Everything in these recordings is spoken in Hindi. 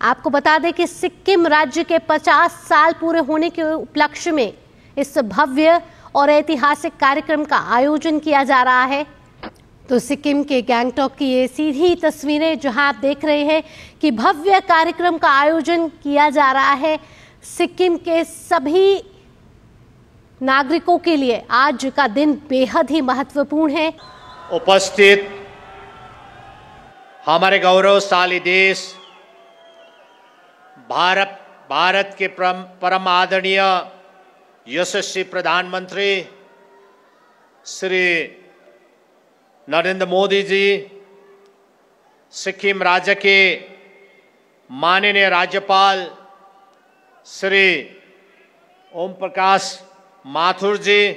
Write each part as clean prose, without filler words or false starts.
आपको बता दें कि सिक्किम राज्य के 50 साल पूरे होने के उपलक्ष्य में इस भव्य और ऐतिहासिक कार्यक्रम का आयोजन किया जा रहा है। तो सिक्किम के गैंगटॉक की ये सीधी तस्वीरें जहां आप देख रहे हैं कि भव्य कार्यक्रम का आयोजन किया जा रहा है। सिक्किम के सभी नागरिकों के लिए आज का दिन बेहद ही महत्वपूर्ण है। उपस्थित हमारे गौरवशाली देश भारत के परम आदरणीय यशस्वी प्रधानमंत्री श्री नरेंद्र मोदी जी, सिक्किम राज्य के माननीय राज्यपाल श्री ओम प्रकाश माथुर जी,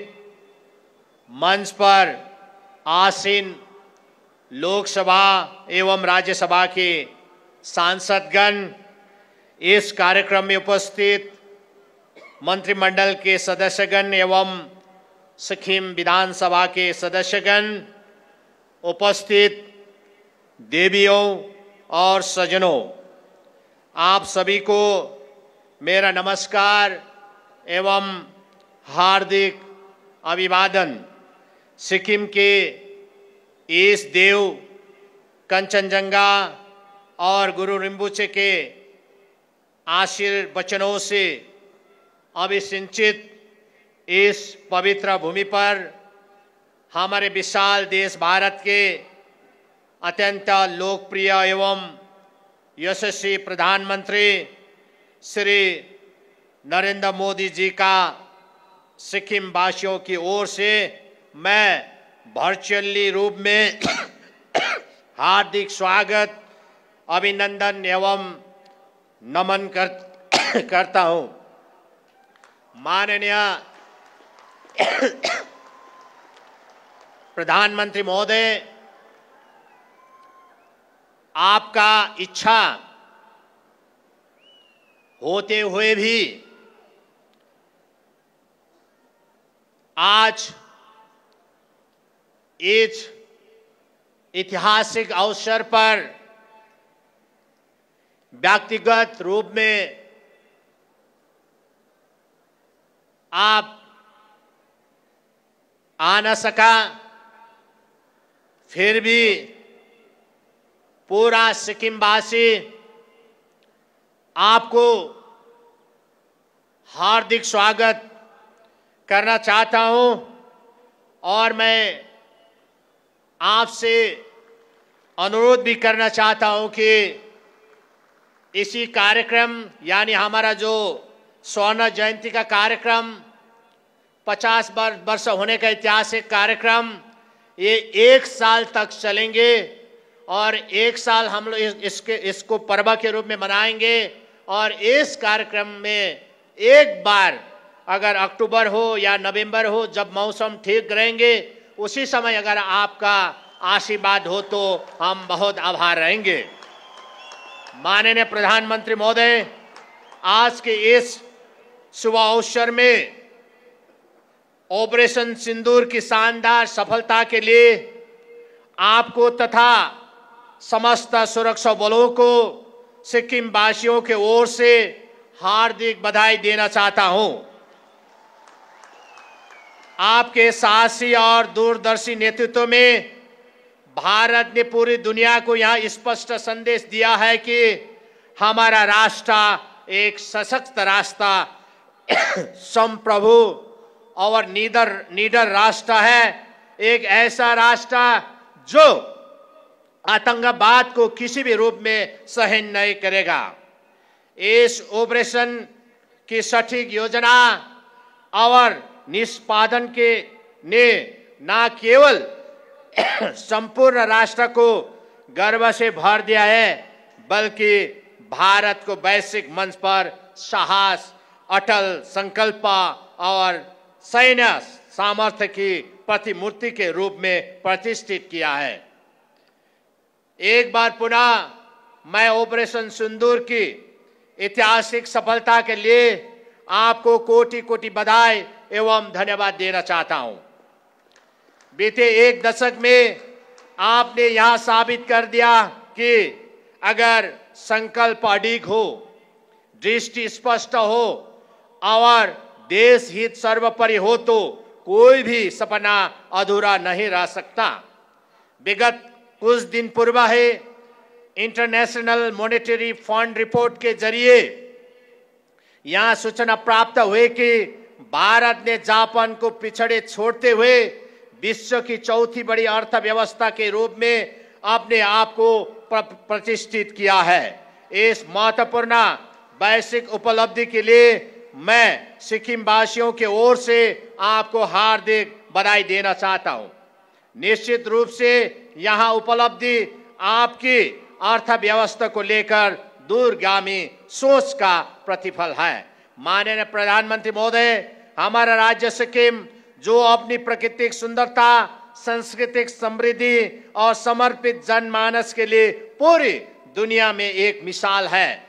मंच पर आसीन लोकसभा एवं राज्यसभा के सांसदगण, इस कार्यक्रम में उपस्थित मंत्रिमंडल के सदस्यगण एवं सिक्किम विधानसभा के सदस्यगण, उपस्थित देवियों और सज्जनों, आप सभी को मेरा नमस्कार एवं हार्दिक अभिवादन। सिक्किम के ईश देव, कंचनजंगा और गुरु रिम्पोछे के आशीर्वचनों से अभिसिंचित इस पवित्र भूमि पर हमारे विशाल देश भारत के अत्यंत लोकप्रिय एवं यशस्वी प्रधानमंत्री श्री नरेंद्र मोदी जी का सिक्किम वासियों की ओर से मैं वर्चुअली रूप में हार्दिक स्वागत, अभिनंदन एवं नमन करता हूं। माननीय प्रधानमंत्री महोदय, आपका इच्छा होते हुए भी आज इस ऐतिहासिक अवसर पर व्यक्तिगत रूप में आप आ न सका, फिर भी पूरा सिक्किमवासी आपको हार्दिक स्वागत करना चाहता हूं और मैं आपसे अनुरोध भी करना चाहता हूं कि इसी कार्यक्रम यानी हमारा जो स्वर्ण जयंती का कार्यक्रम 50 वर्ष होने का ऐतिहासिक कार्यक्रम, ये 1 साल तक चलेंगे और 1 साल हम लोग इसको पर्व के रूप में मनाएंगे। और इस कार्यक्रम में एक बार अगर अक्टूबर हो या नवंबर हो, जब मौसम ठीक रहेंगे, उसी समय अगर आपका आशीर्वाद हो तो हम बहुत आभार रहेंगे। माननीय प्रधानमंत्री महोदय, आज के इस शुभ अवसर में ऑपरेशन सिंदूर की शानदार सफलता के लिए आपको तथा समस्त सुरक्षा बलों को सिक्किम वासियों के ओर से हार्दिक बधाई देना चाहता हूं। आपके साहसी और दूरदर्शी नेतृत्व में भारत ने पूरी दुनिया को यहां स्पष्ट संदेश दिया है कि हमारा राष्ट्र एक सशक्त राष्ट्र, संप्रभु और निडर राष्ट्र है। एक ऐसा राष्ट्र जो आतंकवाद को किसी भी रूप में सहन नहीं करेगा। इस ऑपरेशन की सटीक योजना और निष्पादन के ने न केवल संपूर्ण राष्ट्र को गर्व से भर दिया है, बल्कि भारत को वैश्विक मंच पर साहस, अटल संकल्प और सैन्य सामर्थ्य की प्रतिमूर्ति के रूप में प्रतिष्ठित किया है। एक बार पुनः मैं ऑपरेशन सिंदूर की ऐतिहासिक सफलता के लिए आपको कोटि कोटि बधाई एवं धन्यवाद देना चाहता हूं। बीते 1 दशक में आपने यहां साबित कर दिया कि अगर संकल्प अडिग हो, दृष्टि स्पष्ट हो और देश हित सर्वोपरि हो तो कोई भी सपना अधूरा नहीं रह सकता। विगत कुछ दिन पूर्व है इंटरनेशनल मॉनेटरी फंड रिपोर्ट के जरिए यहां सूचना प्राप्त हुए कि भारत ने जापान को पिछड़े छोड़ते हुए विश्व की चौथी बड़ी अर्थव्यवस्था के रूप में अपने आप को प्रतिष्ठित किया है। इस महत्वपूर्ण वैश्विक उपलब्धि के लिए मैं सिक्किम वासियों के ओर से आपको हार्दिक बधाई देना चाहता हूं। निश्चित रूप से यहां उपलब्धि आपकी अर्थव्यवस्था को लेकर दूरगामी सोच का प्रतिफल है। माननीय प्रधानमंत्री महोदय, हमारा राज्य सिक्किम जो अपनी प्राकृतिक सुंदरता, सांस्कृतिक समृद्धि और समर्पित जनमानस के लिए पूरी दुनिया में एक मिसाल है।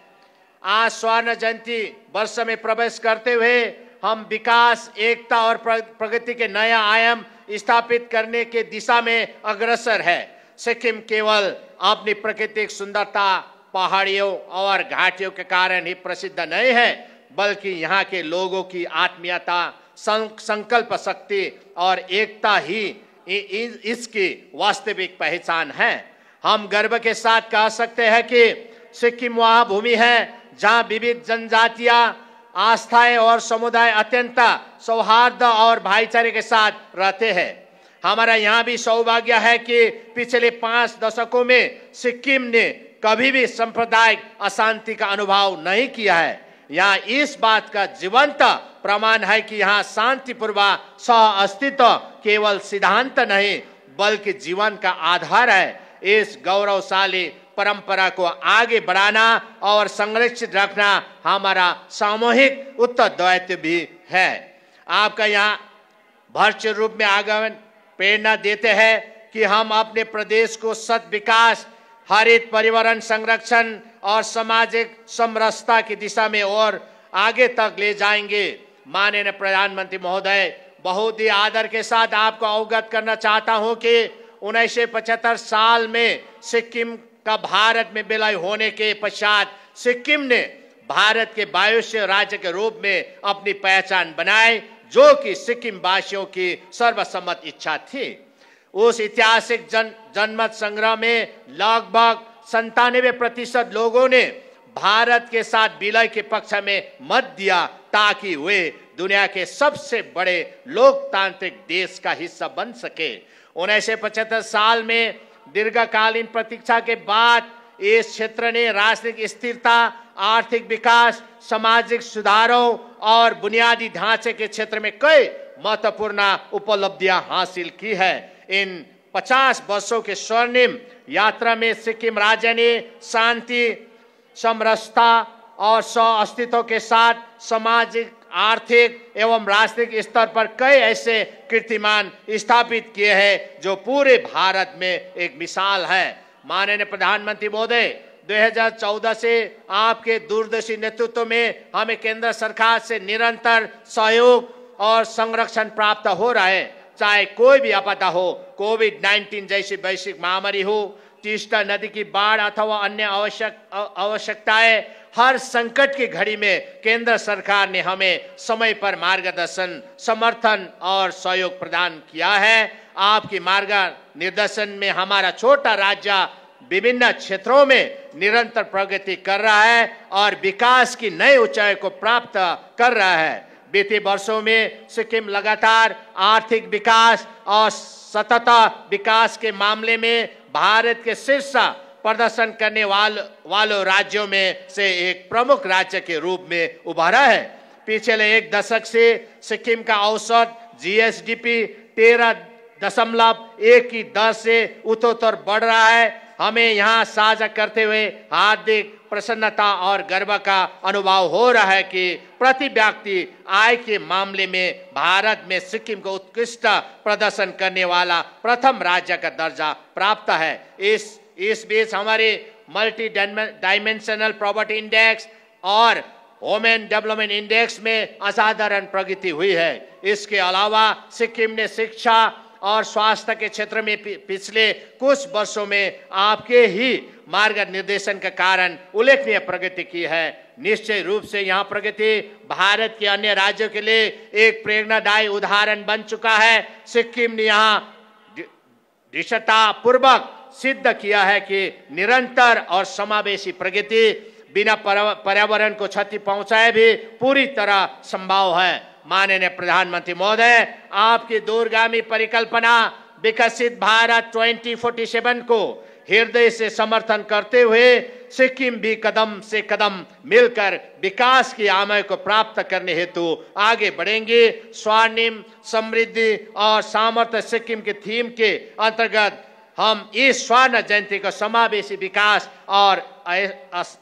आज स्वर्ण जयंती वर्ष में प्रवेश करते हुए हम विकास, एकता और प्रगति के नया आयाम स्थापित करने के दिशा में अग्रसर है। सिक्किम केवल अपनी प्राकृतिक सुंदरता, पहाड़ियों और घाटियों के कारण ही प्रसिद्ध नहीं है, बल्कि यहाँ के लोगों की आत्मीयता, संकल्प शक्ति और एकता ही इसकी वास्तविक पहचान है। हम गर्व के साथ कह सकते हैं कि सिक्किम वह भूमि है जहाँ विविध जनजातियां, आस्थाएं और समुदाय अत्यंत सौहार्द और भाईचारे के साथ रहते हैं। हमारा यहाँ भी सौभाग्य है कि पिछले 5 दशकों में सिक्किम ने कभी भी सांप्रदायिक अशांति का अनुभव नहीं किया है। यहाँ इस बात का जीवंत प्रमाण है कि यहाँ शांतिपूर्वक सह अस्तित्व केवल सिद्धांत नहीं बल्कि जीवन का आधार है। इस गौरवशाली परंपरा को आगे बढ़ाना और संरक्षित रखना हमारा सामूहिक उत्तरदायित्व भी है। आपका यहाँ वर्चुअल रूप में आगमन प्रेरणा देते हैं कि हम अपने प्रदेश को सत विकास, हरित पर्यावरण संरक्षण और सामाजिक समरसता की दिशा में और आगे तक ले जाएंगे। माननीय प्रधानमंत्री महोदय, बहुत ही आदर के साथ आपको अवगत करना चाहता हूं कि 1975 साल में सिक्किम का भारत में विलय होने के पश्चात सिक्किम ने भारत के 22वें राज्य के रूप में अपनी पहचान बनाई, जो कि सिक्किम वासियों की सर्वसम्मत इच्छा थी। उस ऐतिहासिक जनमत संग्रह में लगभग 97% लोगों ने भारत के साथ विलय के पक्ष में मत दिया ताकि वे दुनिया के सबसे बड़े लोकतांत्रिक देश का हिस्सा बन सके। 1975 साल में दीर्घकालीन प्रतीक्षा के बाद इस क्षेत्र ने राजनीतिक स्थिरता, आर्थिक विकास, सामाजिक सुधारों और बुनियादी ढांचे के क्षेत्र में कई महत्वपूर्ण उपलब्धियां हासिल की है। इन 50 वर्षों के स्वर्णिम यात्रा में सिक्किम राज्य ने शांति, समरसता और सह अस्तित्व के साथ सामाजिक, आर्थिक एवं राष्ट्रीय स्तर पर कई ऐसे कीर्तिमान स्थापित किए हैं जो पूरे भारत में एक मिसाल है। माननीय प्रधानमंत्री महोदय, 2014 से आपके दूरदर्शी नेतृत्व में हमें केंद्र सरकार से निरंतर सहयोग और संरक्षण प्राप्त हो रहा है। चाहे कोई भी आपदा हो, कोविड-19 जैसी वैश्विक महामारी हो, तीस्ता नदी की बाढ़ अथवा अन्य आवश्यकताएं, हर संकट की घड़ी में केंद्र सरकार ने हमें समय पर मार्गदर्शन, समर्थन और सहयोग प्रदान किया है। आपकी मार्गदर्शन में हमारा छोटा राज्य विभिन्न क्षेत्रों में निरंतर प्रगति कर रहा है और विकास की नई ऊंचाई को प्राप्त कर रहा है। बीते वर्षों में सिक्किम लगातार आर्थिक विकास और सतत विकास के मामले में भारत के शीर्ष प्रदर्शन करने वालों राज्यों में से एक प्रमुख राज्य के रूप में उभरा है। पिछले 1 दशक से सिक्किम का औसत जीएसडीपी 13.1 की दर से उत्तरोत्तर बढ़ रहा है। हमें यहाँ साझा करते हुए हार्दिक प्रसन्नता और गर्व का अनुभव हो रहा है कि प्रति व्यक्ति आय के मामले में भारत में सिक्किम को उत्कृष्ट प्रदर्शन करने वाला प्रथम राज्य का दर्जा प्राप्त है। इस बीच हमारे मल्टी डायमेंशनल प्रॉपर्टी इंडेक्स और वुमेन डेवलपमेंट इंडेक्स में असाधारण प्रगति हुई है। इसके अलावा सिक्किम ने शिक्षा, और स्वास्थ्य के क्षेत्र में पिछले कुछ वर्षों में आपके ही मार्गनिर्देशन के कारण उल्लेखनीय प्रगति की है। निश्चय रूप से यह प्रगति भारत के अन्य राज्यों के लिए एक प्रेरणादायी उदाहरण बन चुका है। सिक्किम ने यहाँ दृढ़तापूर्वक सिद्ध किया है कि निरंतर और समावेशी प्रगति बिना पर्यावरण को क्षति पहुंचाए भी पूरी तरह संभव है। माननीय प्रधानमंत्री महोदय, आपकी दूरगामी परिकल्पना विकसित भारत 2047 को हृदय से समर्थन करते हुए सिक्किम भी कदम से कदम मिलकर विकास की आमय को प्राप्त करने हेतु आगे बढ़ेंगे। स्वर्णिम समृद्धि और सामर्थ्य सिक्किम के थीम के अंतर्गत हम इस स्वर्ण जयंती को समावेशी विकास और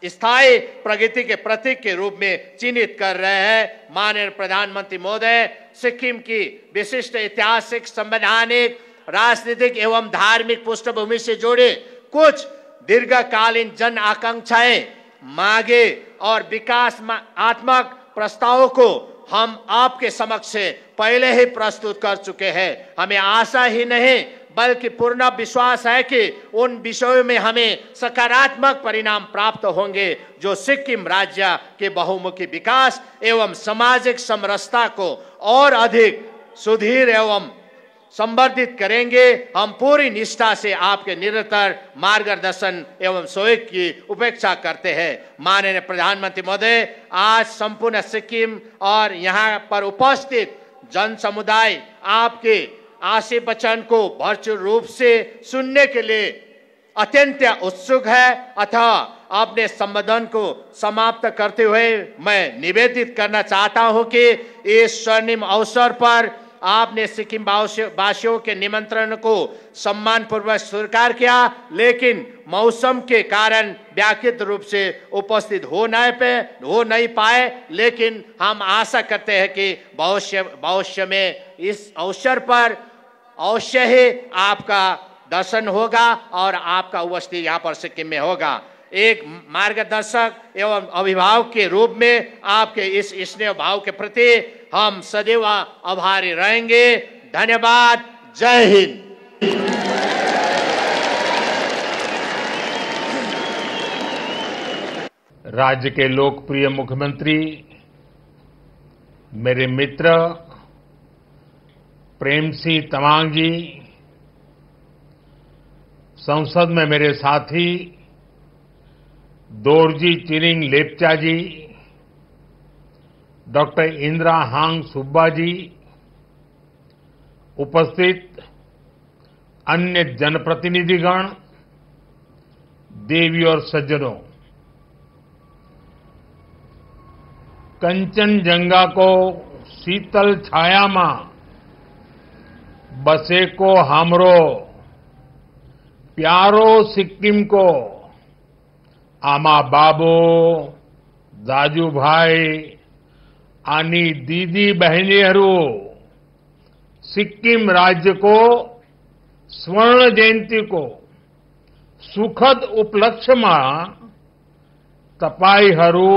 स्थायी प्रगति के प्रतीक के रूप में चिन्हित कर रहे हैं। माननीय प्रधानमंत्री महोदय, सिक्किम की विशिष्ट ऐतिहासिक, संवैधानिक, राजनीतिक एवं धार्मिक पृष्ठभूमि से जुड़े कुछ दीर्घकालीन जन आकांक्षाएं, मांगे और विकासात्मक प्रस्तावों को हम आपके समक्ष पहले ही प्रस्तुत कर चुके हैं। हमें आशा ही नहीं बल्कि पूर्ण विश्वास है कि उन विषयों में हमें सकारात्मक परिणाम प्राप्त होंगे जो सिक्किम राज्य के बहुमुखी विकास एवं सामाजिक समरसता को और अधिक सुदृढ़ एवं संवर्धित करेंगे। हम पूरी निष्ठा से आपके निरंतर मार्गदर्शन एवं सहयोग की उपेक्षा करते हैं। माननीय प्रधानमंत्री महोदय, आज संपूर्ण सिक्किम और यहाँ पर उपस्थित जन समुदाय आपके आशय वचन को भरपूर रूप से सुनने के लिए अत्यंत उत्सुक है। अतः अपने संबोधन को समाप्त करते हुए मैं निवेदित करना चाहता हूं कि इस स्वर्णिम अवसर पर आपने सिक्किम वासियों के निमंत्रण को सम्मानपूर्वक स्वीकार किया, लेकिन मौसम के कारण व्याकृत रूप से उपस्थित हो नहीं पाए। लेकिन हम आशा करते हैं कि भविष्य में इस अवसर पर अवश्य ही आपका दर्शन होगा और आपका उपस्थिति यहाँ पर सिक्किम में होगा। एक मार्गदर्शक एवं अभिभावक के रूप में आपके इस स्नेह भाव के प्रति हम सदैव आभारी रहेंगे। धन्यवाद। जय हिंद। राज्य के लोकप्रिय मुख्यमंत्री, मेरे मित्र प्रेम सिंह तमांग जी, संसद में मेरे साथी दोरजी चिरिंग लेप्चा जी, डॉक्टर इंदिरा हांग सुब्बा जी, उपस्थित अन्य जनप्रतिनिधिगण, देवी और सज्जनों, कंचनजंगा को शीतल छाया में बसे को हमरो प्यारो सिक्किम को आमा बाबो दाजू भाई आनी दीदी बहनीहरू सिक्किम राज्य को स्वर्ण जयंती को सुखद उपलक्ष्य में तपाईहरू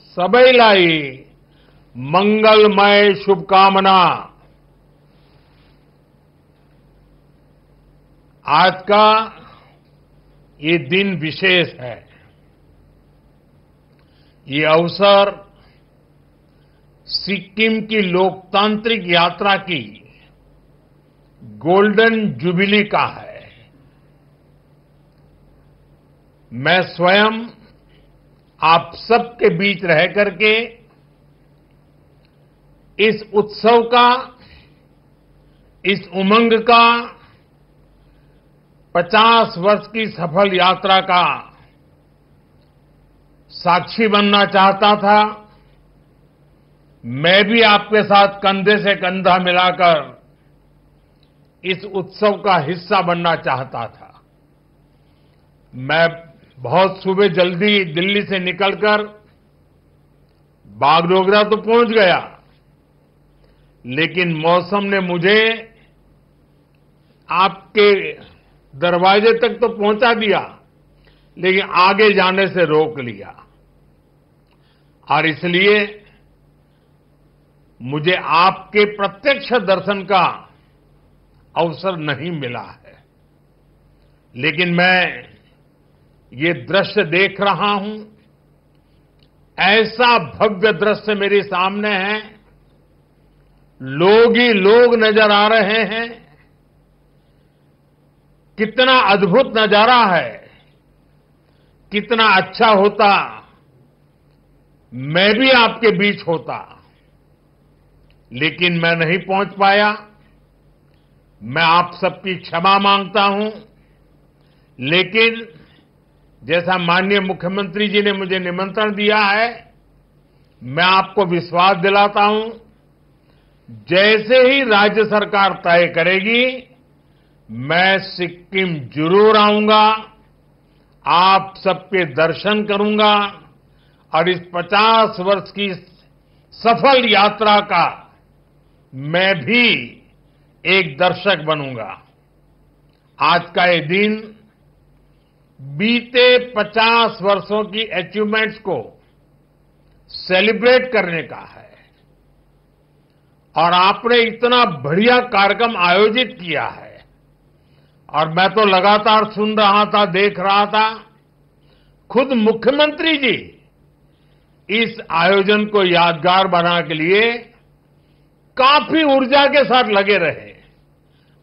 सबैलाई मंगलमय शुभकामना। आज का ये दिन विशेष है। ये अवसर सिक्किम की लोकतांत्रिक यात्रा की गोल्डन जुबिली का है। मैं स्वयं आप सबके बीच रह करके इस उत्सव का, इस उमंग का 50 वर्ष की सफल यात्रा का साक्षी बनना चाहता था। मैं भी आपके साथ कंधे से कंधा मिलाकर इस उत्सव का हिस्सा बनना चाहता था। मैं बहुत सुबह जल्दी दिल्ली से निकलकर बागडोगरा तो पहुंच गया, लेकिन मौसम ने मुझे आपके दरवाजे तक तो पहुंचा दिया, लेकिन आगे जाने से रोक लिया। और इसलिए मुझे आपके प्रत्यक्ष दर्शन का अवसर नहीं मिला है। लेकिन मैं ये दृश्य देख रहा हूं, ऐसा भव्य दृश्य मेरे सामने है, लोग ही लोग नजर आ रहे हैं। कितना अद्भुत नजारा है, कितना अच्छा होता मैं भी आपके बीच होता, लेकिन मैं नहीं पहुंच पाया। मैं आप सबकी क्षमा मांगता हूं, लेकिन जैसा माननीय मुख्यमंत्री जी ने मुझे निमंत्रण दिया है, मैं आपको विश्वास दिलाता हूं, जैसे ही राज्य सरकार तय करेगी, मैं सिक्किम जरूर आऊंगा, आप सबके दर्शन करूंगा और इस 50 वर्ष की सफल यात्रा का मैं भी एक दर्शक बनूंगा। आज का ये दिन बीते 50 वर्षों की अचीवमेंट्स को सेलिब्रेट करने का है और आपने इतना बढ़िया कार्यक्रम आयोजित किया है और मैं तो लगातार सुन रहा था, देख रहा था। खुद मुख्यमंत्री जी इस आयोजन को यादगार बनाने के लिए काफी ऊर्जा के साथ लगे रहे।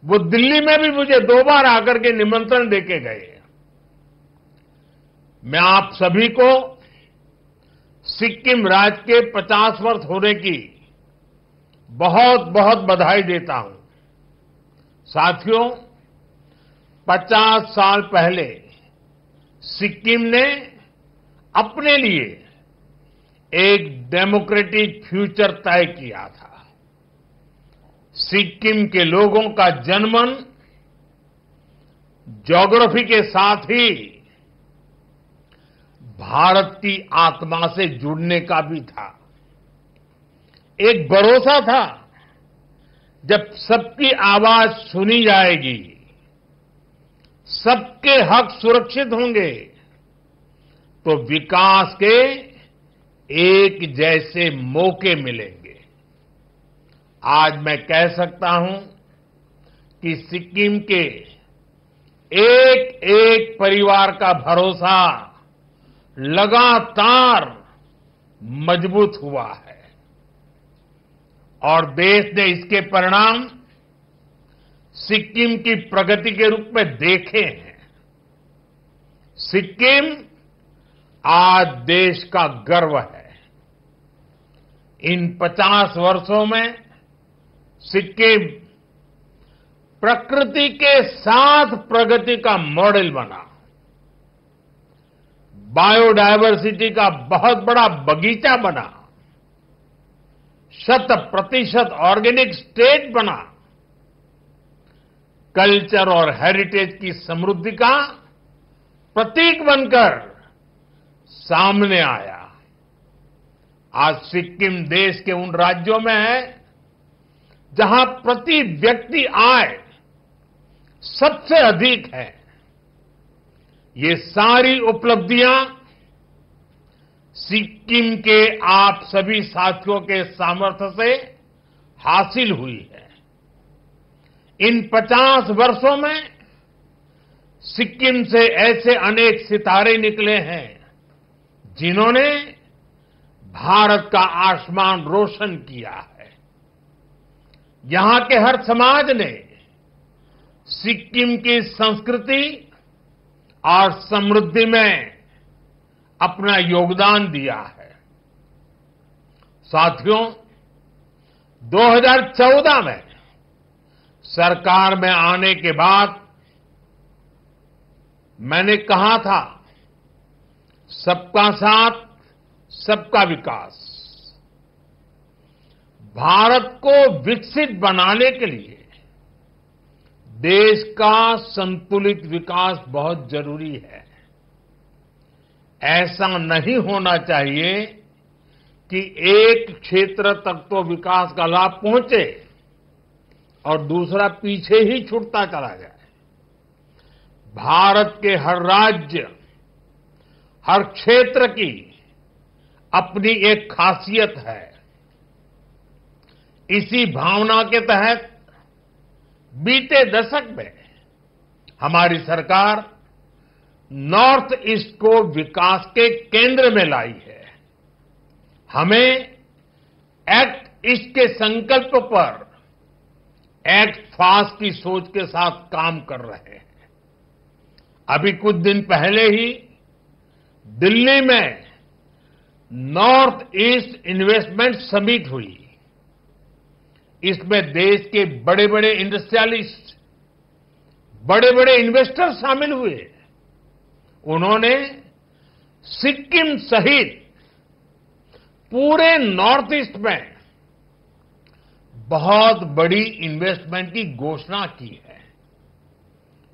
वो दिल्ली में भी मुझे 2 बार आकर के निमंत्रण देके गए। मैं आप सभी को सिक्किम राज्य के 50 वर्ष होने की बहुत बहुत बधाई देता हूं। साथियों, 50 साल पहले सिक्किम ने अपने लिए एक डेमोक्रेटिक फ्यूचर तय किया था। सिक्किम के लोगों का जनमन ज्योग्राफी के साथ ही भारत की आत्मा से जुड़ने का भी था। एक भरोसा था, जब सबकी आवाज सुनी जाएगी, सबके हक सुरक्षित होंगे, तो विकास के एक जैसे मौके मिलेंगे। आज मैं कह सकता हूं कि सिक्किम के एक एक परिवार का भरोसा लगातार मजबूत हुआ है और देश ने इसके परिणाम सिक्किम की प्रगति के रूप में देखे हैं। सिक्किम आज देश का गर्व है। इन 50 वर्षों में सिक्किम प्रकृति के साथ प्रगति का मॉडल बना, बायोडायवर्सिटी का बहुत बड़ा बगीचा बना, 100% ऑर्गेनिक स्टेट बना, कल्चर और हेरिटेज की समृद्धि का प्रतीक बनकर सामने आया। आज सिक्किम देश के उन राज्यों में है जहां प्रति व्यक्ति आय सबसे अधिक है। ये सारी उपलब्धियां सिक्किम के आप सभी साथियों के सामर्थ्य से हासिल हुई है। इन 50 वर्षों में सिक्किम से ऐसे अनेक सितारे निकले हैं जिन्होंने भारत का आसमान रोशन किया है। यहां के हर समाज ने सिक्किम की संस्कृति और समृद्धि में अपना योगदान दिया है। साथियों, 2014 में सरकार में आने के बाद मैंने कहा था, सबका साथ सबका विकास। भारत को विकसित बनाने के लिए देश का संतुलित विकास बहुत जरूरी है। ऐसा नहीं होना चाहिए कि एक क्षेत्र तक तो विकास का लाभ पहुंचे और दूसरा पीछे ही छूटता चला जाए। भारत के हर राज्य, हर क्षेत्र की अपनी एक खासियत है। इसी भावना के तहत बीते दशक में हमारी सरकार नॉर्थ ईस्ट को विकास के केंद्र में लाई है। हमें एक्ट ईस्ट के संकल्प पर एक्ट फास्ट की सोच के साथ काम कर रहे हैं। अभी कुछ दिन पहले ही दिल्ली में नॉर्थ ईस्ट इन्वेस्टमेंट समिट हुई। इसमें देश के बड़े बड़े इंडस्ट्रियलिस्ट, बड़े बड़े इन्वेस्टर शामिल हुए। उन्होंने सिक्किम सहित पूरे नॉर्थ ईस्ट में बहुत बड़ी इन्वेस्टमेंट की घोषणा की है।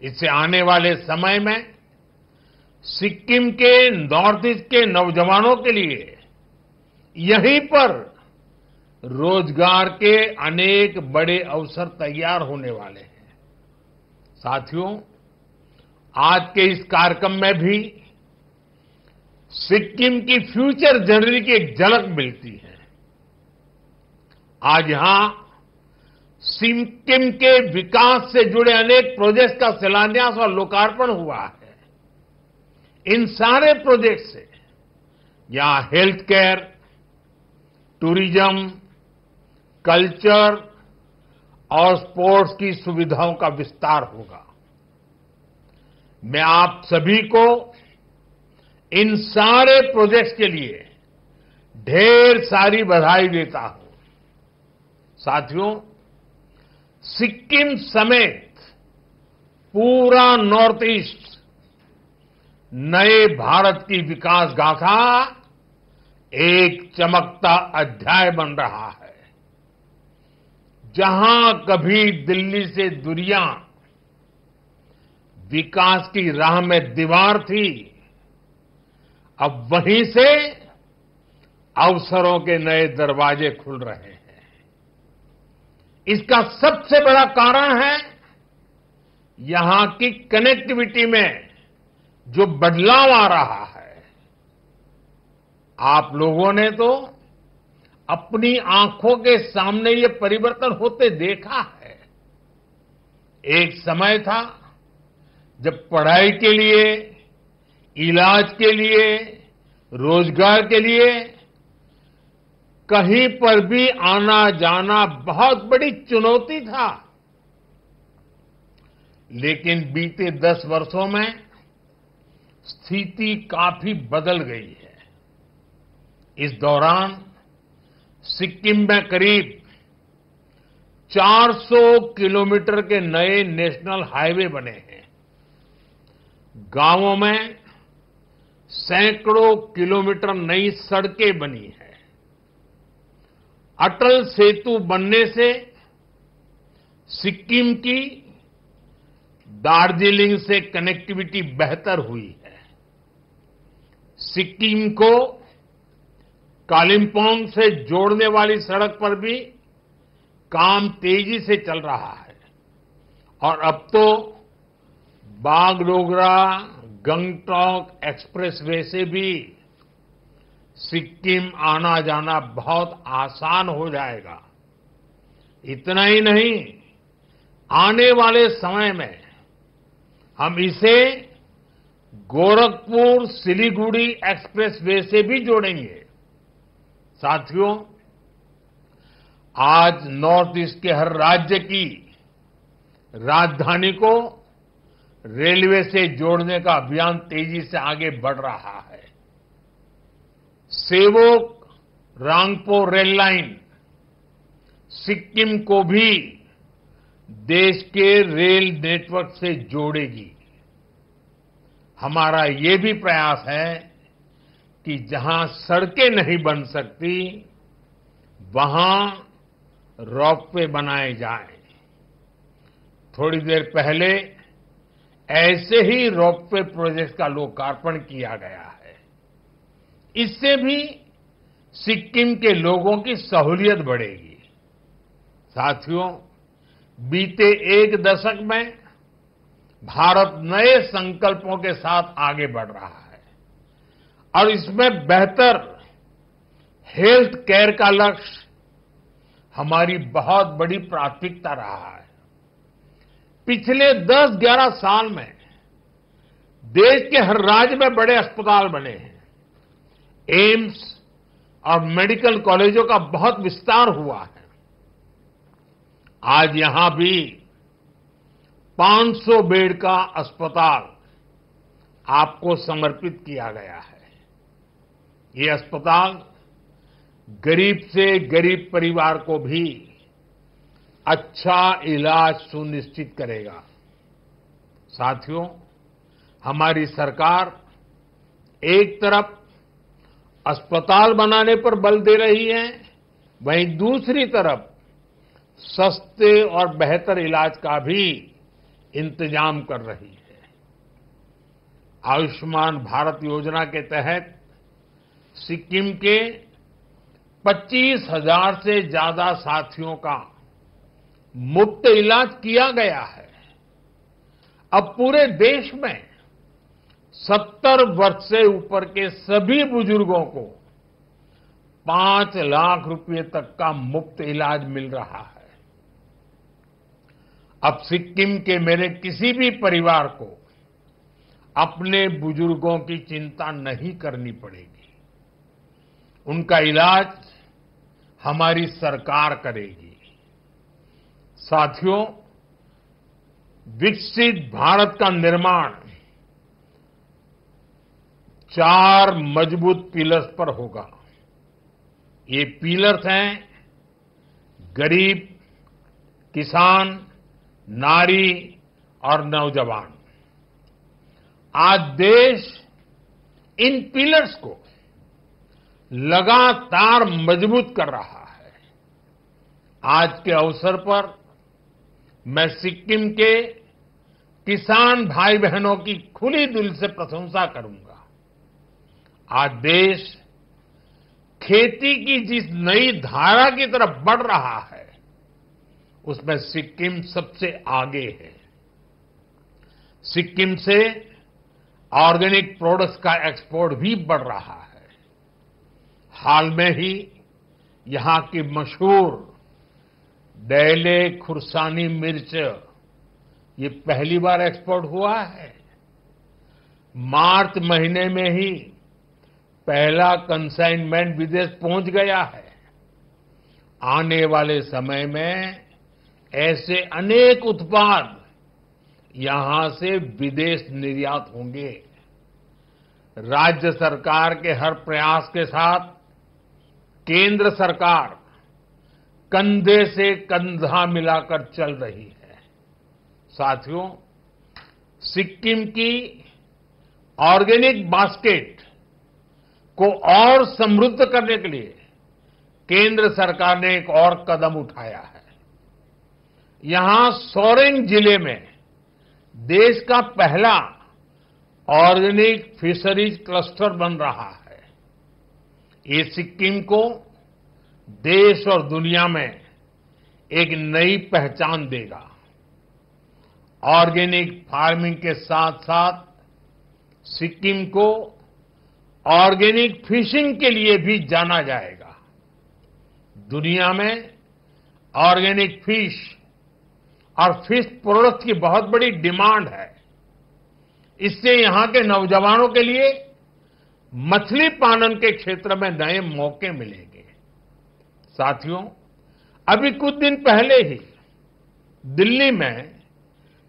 इससे आने वाले समय में सिक्किम के नॉर्थ ईस्ट के नौजवानों के लिए यहीं पर रोजगार के अनेक बड़े अवसर तैयार होने वाले हैं। साथियों, आज के इस कार्यक्रम में भी सिक्किम की फ्यूचर जर्नी की एक झलक मिलती है। आज यहां सिक्किम के विकास से जुड़े अनेक प्रोजेक्ट्स का शिलान्यास और लोकार्पण हुआ है। इन सारे प्रोजेक्ट से यहां हेल्थ केयर, टूरिज्म, कल्चर और स्पोर्ट्स की सुविधाओं का विस्तार होगा। मैं आप सभी को इन सारे प्रोजेक्ट्स के लिए ढेर सारी बधाई देता हूं। साथियों, सिक्किम समेत पूरा नॉर्थ ईस्ट नए भारत की विकास गाथा एक चमकता अध्याय बन रहा है। जहां कभी दिल्ली से दूरियां विकास की राह में दीवार थी, अब वहीं से अवसरों के नए दरवाजे खुल रहे हैं। इसका सबसे बड़ा कारण है यहां की कनेक्टिविटी में जो बदलाव आ रहा है। आप लोगों ने तो अपनी आंखों के सामने ये परिवर्तन होते देखा है। एक समय था जब पढ़ाई के लिए, इलाज के लिए, रोजगार के लिए कहीं पर भी आना जाना बहुत बड़ी चुनौती था। लेकिन बीते 10 वर्षों में स्थिति काफी बदल गई है। इस दौरान सिक्किम में करीब 400 किलोमीटर के नए नेशनल हाईवे बने हैं। गांवों में सैकड़ों किलोमीटर नई सड़कें बनी हैं। अटल सेतु बनने से सिक्किम की दार्जिलिंग से कनेक्टिविटी बेहतर हुई है। सिक्किम को कालिम्पोंग से जोड़ने वाली सड़क पर भी काम तेजी से चल रहा है और अब तो बागडोगरा गंगटोक एक्सप्रेसवे से भी सिक्किम आना जाना बहुत आसान हो जाएगा। इतना ही नहीं, आने वाले समय में हम इसे गोरखपुर सिलीगुड़ी एक्सप्रेसवे से भी जोड़ेंगे। साथियों, आज नॉर्थ ईस्ट के हर राज्य की राजधानी को रेलवे से जोड़ने का अभियान तेजी से आगे बढ़ रहा है। सेवोक रांगपो रेल लाइन सिक्किम को भी देश के रेल नेटवर्क से जोड़ेगी। हमारा ये भी प्रयास है कि जहां सड़कें नहीं बन सकती, वहां रोपवे बनाए जाएं। थोड़ी देर पहले ऐसे ही रोपवे प्रोजेक्ट का लोकार्पण किया गया है। इससे भी सिक्किम के लोगों की सहूलियत बढ़ेगी। साथियों, बीते एक दशक में भारत नए संकल्पों के साथ आगे बढ़ रहा है और इसमें बेहतर हेल्थ केयर का लक्ष्य हमारी बहुत बड़ी प्राथमिकता रहा है। पिछले 10-11 साल में देश के हर राज्य में बड़े अस्पताल बने हैं। एम्स और मेडिकल कॉलेजों का बहुत विस्तार हुआ है। आज यहां भी 500 बेड का अस्पताल आपको समर्पित किया गया है। ये अस्पताल गरीब से गरीब परिवार को भी अच्छा इलाज सुनिश्चित करेगा। साथियों, हमारी सरकार एक तरफ अस्पताल बनाने पर बल दे रही है, वहीं दूसरी तरफ सस्ते और बेहतर इलाज का भी इंतजाम कर रही है। आयुष्मान भारत योजना के तहत सिक्किम के 25,000 से ज्यादा साथियों का मुफ्त इलाज किया गया है। अब पूरे देश में 70 वर्ष से ऊपर के सभी बुजुर्गों को 5 लाख रुपए तक का मुफ्त इलाज मिल रहा है। अब सिक्किम के मेरे किसी भी परिवार को अपने बुजुर्गों की चिंता नहीं करनी पड़ेगी। उनका इलाज हमारी सरकार करेगी। साथियों, विकसित भारत का निर्माण 4 मजबूत पिलर्स पर होगा। ये पिलर्स हैं गरीब, किसान, नारी और नौजवान। आज देश इन पिलर्स को लगातार मजबूत कर रहा है। आज के अवसर पर मैं सिक्किम के किसान भाई बहनों की खुली दिल से प्रशंसा करूंगा। आज देश खेती की जिस नई धारा की तरफ बढ़ रहा है, उसमें सिक्किम सबसे आगे है। सिक्किम से ऑर्गेनिक प्रोडक्ट्स का एक्सपोर्ट भी बढ़ रहा है। हाल में ही यहां की मशहूर डेले खुरसानी मिर्च ये पहली बार एक्सपोर्ट हुआ है। मार्च महीने में ही पहला कंसाइनमेंट विदेश पहुंच गया है। आने वाले समय में ऐसे अनेक उत्पाद यहां से विदेश निर्यात होंगे। राज्य सरकार के हर प्रयास के साथ केंद्र सरकार कंधे से कंधा मिलाकर चल रही है। साथियों, सिक्किम की ऑर्गेनिक बास्केट को और समृद्ध करने के लिए केंद्र सरकार ने एक और कदम उठाया है। यहां सोरेंग जिले में देश का पहला ऑर्गेनिक फिशरीज क्लस्टर बन रहा है। ये सिक्किम को देश और दुनिया में एक नई पहचान देगा। ऑर्गेनिक फार्मिंग के साथ साथ सिक्किम को ऑर्गेनिक फिशिंग के लिए भी जाना जाएगा। दुनिया में ऑर्गेनिक फिश और फिश प्रोडक्ट की बहुत बड़ी डिमांड है। इससे यहां के नौजवानों के लिए मछली पालन के क्षेत्र में नए मौके मिलेंगे। साथियों, अभी कुछ दिन पहले ही दिल्ली में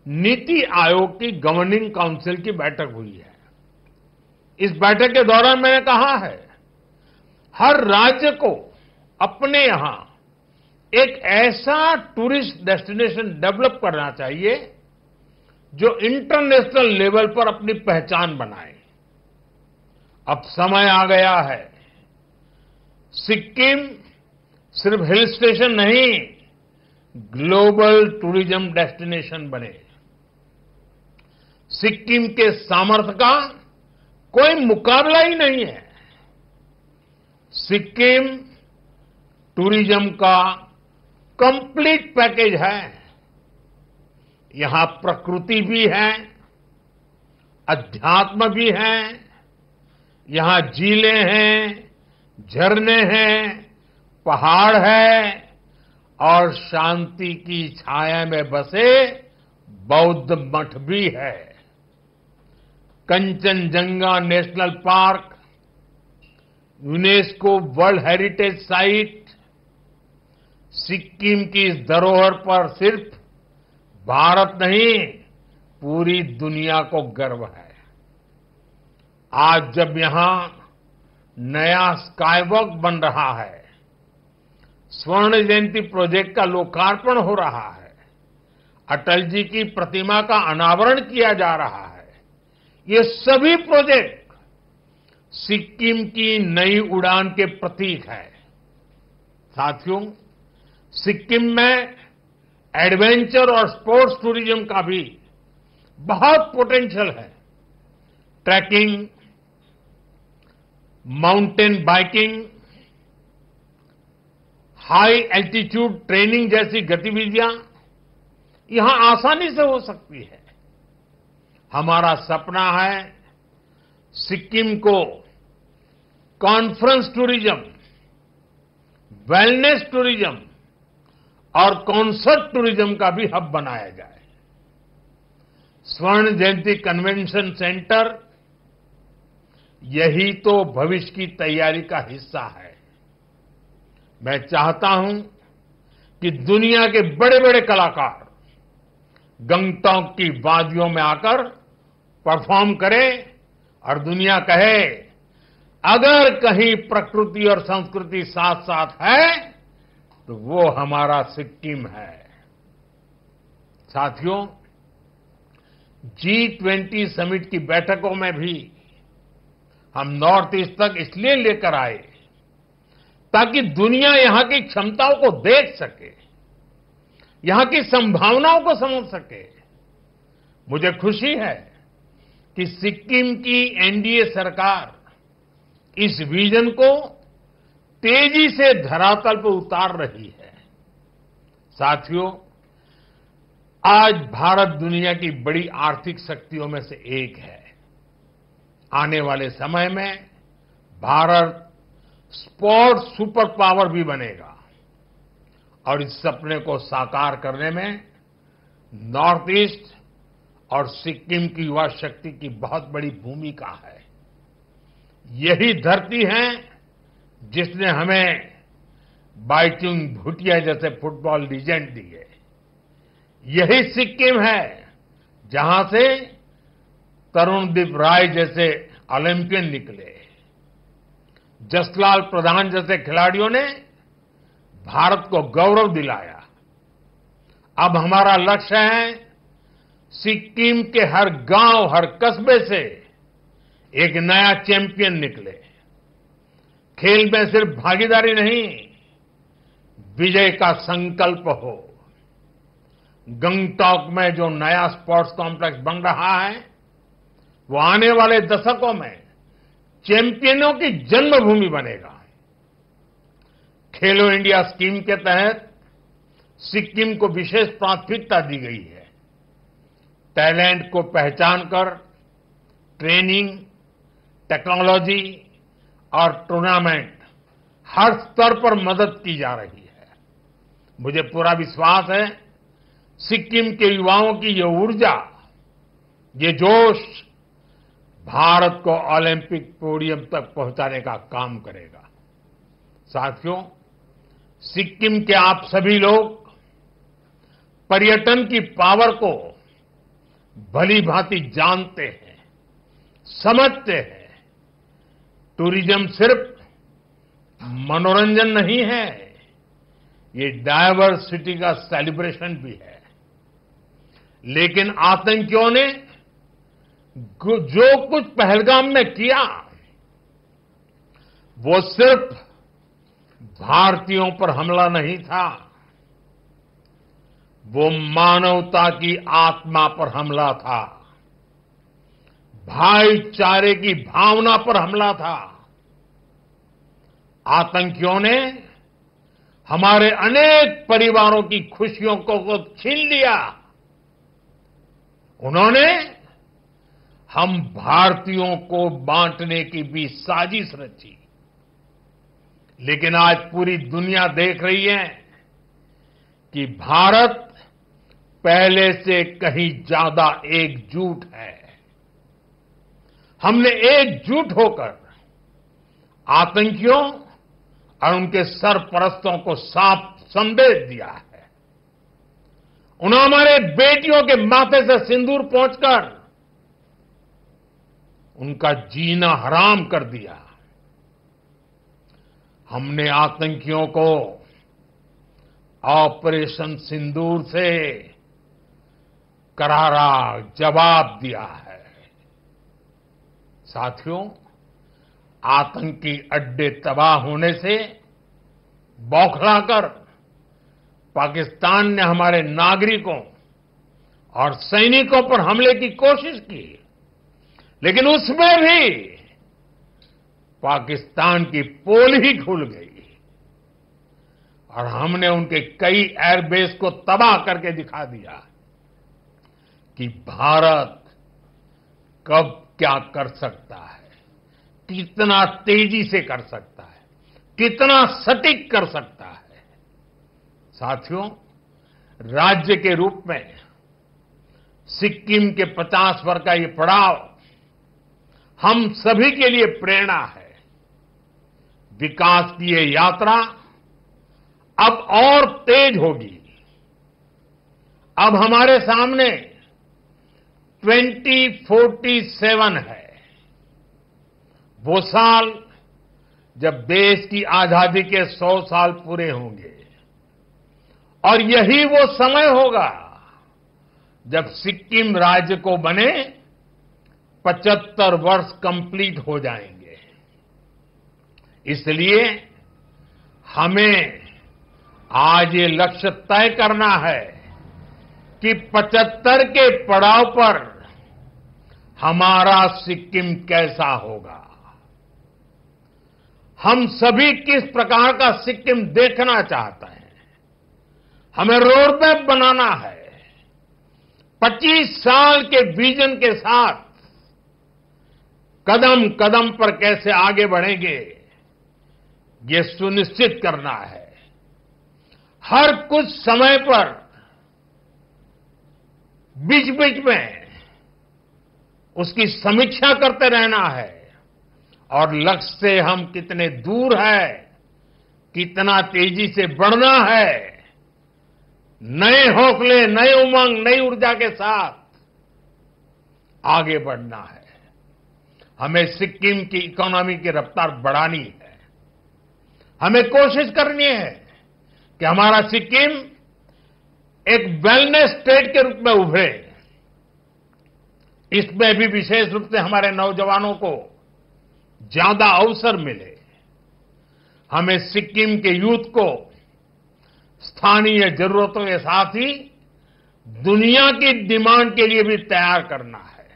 नीति आयोग की गवर्निंग काउंसिल की बैठक हुई है। इस बैठक के दौरान मैंने कहा है, हर राज्य को अपने यहां एक ऐसा टूरिस्ट डेस्टिनेशन डेवलप करना चाहिए जो इंटरनेशनल लेवल पर अपनी पहचान बनाए। अब समय आ गया है, सिक्किम सिर्फ हिल स्टेशन नहीं, ग्लोबल टूरिज्म डेस्टिनेशन बने। सिक्किम के सामर्थ्य का कोई मुकाबला ही नहीं है। सिक्किम टूरिज्म का कंप्लीट पैकेज है। यहां प्रकृति भी है, अध्यात्म भी है, यहां झीलें हैं, झरने हैं, पहाड़ है और शांति की छाया में बसे बौद्ध मठ भी है। Kanchenjunga national park UNESCO world heritage site Sikkim की इस धरोहर पर सिर्फ भारत नहीं, पूरी दुनिया को गर्व है। आज जब यहां नया स्काईवॉक बन रहा है, स्वर्ण जयंती प्रोजेक्ट का लोकार्पण हो रहा है, अटल जी की प्रतिमा का अनावरण किया जा रहा है, ये सभी प्रोजेक्ट सिक्किम की नई उड़ान के प्रतीक है। साथियों, सिक्किम में एडवेंचर और स्पोर्ट्स टूरिज्म का भी बहुत पोटेंशियल है। Trekking, mountain biking, high altitude training जैसी गतिविधियां यहां आसानी से हो सकती है। हमारा सपना है सिक्किम को कॉन्फ्रेंस टूरिज्म, वेलनेस टूरिज्म और कॉन्सर्ट टूरिज्म का भी हब बनाया जाए। स्वर्ण जयंती कन्वेंशन सेंटर यही तो भविष्य की तैयारी का हिस्सा है। मैं चाहता हूं कि दुनिया के बड़े बड़े कलाकार गंगटोक की वादियों में आकर परफॉर्म करें और दुनिया कहे, अगर कहीं प्रकृति और संस्कृति साथ साथ है तो वो हमारा सिक्किम है। साथियों, G20 समिट की बैठकों में भी हम नॉर्थ ईस्ट तक इसलिए लेकर आए ताकि दुनिया यहां की क्षमताओं को देख सके, यहां की संभावनाओं को समझ सके। मुझे खुशी है कि सिक्किम की एनडीए सरकार इस विजन को तेजी से धरातल पर उतार रही है। साथियों, आज भारत दुनिया की बड़ी आर्थिक शक्तियों में से एक है। आने वाले समय में भारत स्पोर्ट्स सुपर पावर भी बनेगा और इस सपने को साकार करने में नॉर्थ ईस्ट और सिक्किम की युवा शक्ति की बहुत बड़ी भूमिका है। यही धरती है जिसने हमें बाइचुंग भूटिया जैसे फुटबॉल लीजेंड दिए। यही सिक्किम है जहां से तरुणदीप राय जैसे ओलंपियन निकले। जसलाल प्रधान जैसे खिलाड़ियों ने भारत को गौरव दिलाया। अब हमारा लक्ष्य है सिक्किम के हर गांव, हर कस्बे से एक नया चैंपियन निकले। खेल में सिर्फ भागीदारी नहीं, विजय का संकल्प हो। गंगटोक में जो नया स्पोर्ट्स कॉम्प्लेक्स बन रहा है वो आने वाले दशकों में चैंपियनों की जन्मभूमि बनेगा। खेलो इंडिया स्कीम के तहत सिक्किम को विशेष प्राथमिकता दी गई है। टैलेंट को पहचान कर ट्रेनिंग, टेक्नोलॉजी और टूर्नामेंट हर स्तर पर मदद की जा रही है। मुझे पूरा विश्वास है सिक्किम के युवाओं की ये ऊर्जा, ये जोश भारत को ओलंपिक पोडियम तक पहुंचाने का काम करेगा। साथियों, सिक्किम के आप सभी लोग पर्यटन की पावर को भली भांति जानते हैं, समझते हैं। टूरिज्म सिर्फ मनोरंजन नहीं है, ये डायवर्सिटी का सेलिब्रेशन भी है। लेकिन आतंकियों ने जो कुछ पहलगाम में किया वो सिर्फ भारतीयों पर हमला नहीं था, वो मानवता की आत्मा पर हमला था, भाईचारे की भावना पर हमला था। आतंकियों ने हमारे अनेक परिवारों की खुशियों को छीन लिया। उन्होंने हम भारतीयों को बांटने की भी साजिश रची। लेकिन आज पूरी दुनिया देख रही है कि भारत पहले से कहीं ज्यादा एकजुट है। हमने एकजुट होकर आतंकियों और उनके सरपरस्तों को साफ संदेश दिया है। उन्होंने हमारे बेटियों के माथे से सिंदूर पोंछकर उनका जीना हराम कर दिया। हमने आतंकियों को ऑपरेशन सिंदूर से करारा जवाब दिया है। साथियों, आतंकी अड्डे तबाह होने से बौखलाकर पाकिस्तान ने हमारे नागरिकों और सैनिकों पर हमले की कोशिश की, लेकिन उसमें भी पाकिस्तान की पोल ही खुल गई और हमने उनके कई एयरबेस को तबाह करके दिखा दिया कि भारत कब क्या कर सकता है, कितना तेजी से कर सकता है, कितना सटीक कर सकता है। साथियों, राज्य के रूप में सिक्किम के 50 वर्ष का ये पड़ाव हम सभी के लिए प्रेरणा है। विकास की ये यात्रा अब और तेज होगी। अब हमारे सामने 2047 है, वो साल जब देश की आजादी के 100 साल पूरे होंगे और यही वो समय होगा जब सिक्किम राज्य को बने 75 वर्ष कंप्लीट हो जाएंगे। इसलिए हमें आज ये लक्ष्य तय करना है कि 75 के पड़ाव पर हमारा सिक्किम कैसा होगा। हम सभी किस प्रकार का सिक्किम देखना चाहते हैं, हमें रोड मैप बनाना है। 25 साल के विजन के साथ कदम कदम पर कैसे आगे बढ़ेंगे, ये सुनिश्चित करना है। हर कुछ समय पर बीच बीच में उसकी समीक्षा करते रहना है और लक्ष्य से हम कितने दूर है, कितना तेजी से बढ़ना है, नए हौसले, नए उमंग, नई ऊर्जा के साथ आगे बढ़ना है। हमें सिक्किम की इकोनॉमी की रफ्तार बढ़ानी है। हमें कोशिश करनी है कि हमारा सिक्किम एक वेलनेस स्टेट के रूप में उभरे। इसमें भी विशेष रूप से हमारे नौजवानों को ज्यादा अवसर मिले। हमें सिक्किम के यूथ को स्थानीय जरूरतों के साथ ही दुनिया की डिमांड के लिए भी तैयार करना है।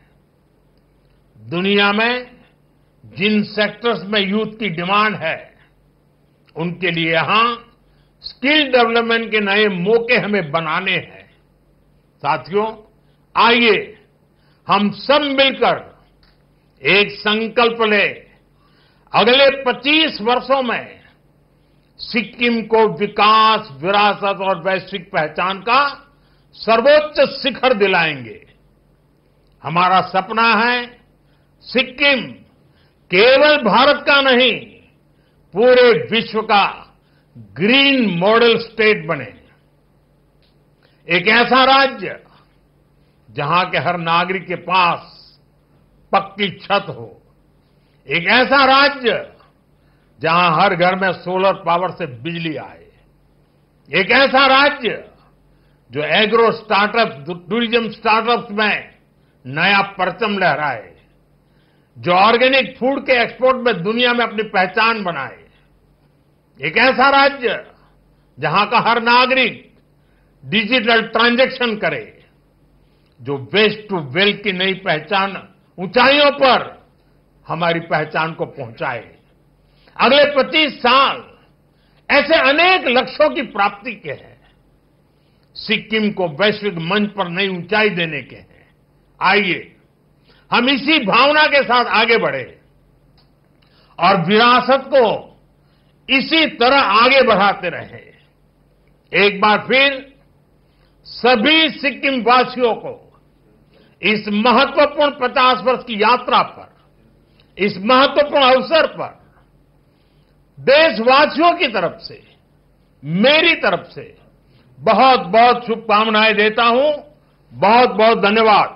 दुनिया में जिन सेक्टर्स में यूथ की डिमांड है, उनके लिए यहां स्किल डेवलपमेंट के नए मौके हमें बनाने हैं। साथियों, आइए हम सब मिलकर एक संकल्प लें, अगले 25 वर्षों में सिक्किम को विकास, विरासत और वैश्विक पहचान का सर्वोच्च शिखर दिलाएंगे। हमारा सपना है सिक्किम केवल भारत का नहीं, पूरे विश्व का ग्रीन मॉडल स्टेट बने। एक ऐसा राज्य जहां के हर नागरिक के पास पक्की छत हो, एक ऐसा राज्य जहां हर घर में सोलर पावर से बिजली आए, एक ऐसा राज्य जो एग्रो स्टार्टअप, टूरिज्म स्टार्टअप्स में नया परचम लहराए, जो ऑर्गेनिक फूड के एक्सपोर्ट में दुनिया में अपनी पहचान बनाए, एक ऐसा राज्य जहां का हर नागरिक डिजिटल ट्रांजैक्शन करे, जो वेस्ट टू वेल्थ की नई पहचान ऊंचाइयों पर हमारी पहचान को पहुंचाए। अगले 25 साल ऐसे अनेक लक्ष्यों की प्राप्ति के हैं। सिक्किम को वैश्विक मंच पर नई ऊंचाई देने के हैं। आइए हम इसी भावना के साथ आगे बढ़े और विरासत को इसी तरह आगे बढ़ाते रहें। एक बार फिर सभी सिक्किम वासियों को इस महत्वपूर्ण 50 वर्ष की यात्रा पर, इस महत्वपूर्ण अवसर पर देशवासियों की तरफ से, मेरी तरफ से बहुत बहुत शुभकामनाएं देता हूं। बहुत बहुत धन्यवाद।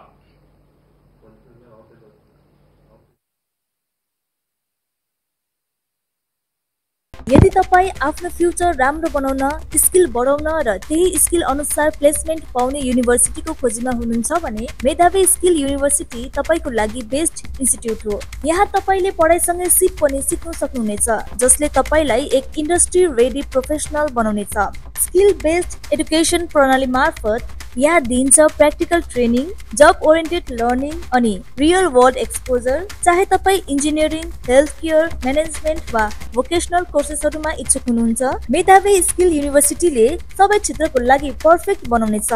यदि तपाई आफ्नो फ्युचर राम्रो बनाउन, स्किल बढाउन र त्यही स्किल अनुसार प्लेसमेन्ट पाउने युनिभर्सिटीको खोजीमा हुनुहुन्छ भने मेधावी स्किल युनिभर्सिटी तपाईको लागि बेस्ट इन्स्टिट्युट हो। यहाँ तपाईले पढाइसँगै सिप पनि सिक्न सक्नुहुनेछ, जसले तपाईलाई एक इन्डस्ट्री रेडी प्रोफेसनल बनाउनेछ। स्किल बेस्ड एजुकेसन प्रणाली मार्फत यहाँ दिन्छ practical training, job oriented learning अनि रियल वर्ल्ड एक्सपोजर। चाहे तपाई इन्जिनियरिङ, हेल्थ केयर, म्यानेजमेन्ट वा भोकेसनल कोर्सेसहरूमा इच्छुक हुनुहुन्छ, मेधावी स्किल युनिभर्सिटीले सबै क्षेत्रको लागि पर्फेक्ट बनाउनेछ।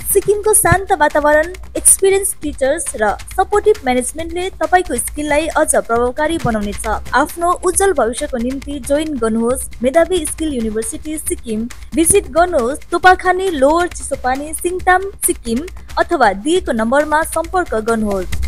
सिक्किमको शान्त वातावरण, एक्सपिरियन्स टिचर्स र सपोर्टिभ म्यानेजमेन्टले तपाईको स्किललाई अझ प्रभावकारी बनाउनेछ। आफ्नो उज्जवल भविष्यको निम्ति जोइन गर्नुहोस् मेधावी स्किल युनिभर्सिटी सिक्किम। भिजिट गर्नुहोस् तोपाखानी, लोवर चिसोपानी, सिङताम सिक्किम, अथवा दिएको नम्बरमा सम्पर्क गर्नुहोस्।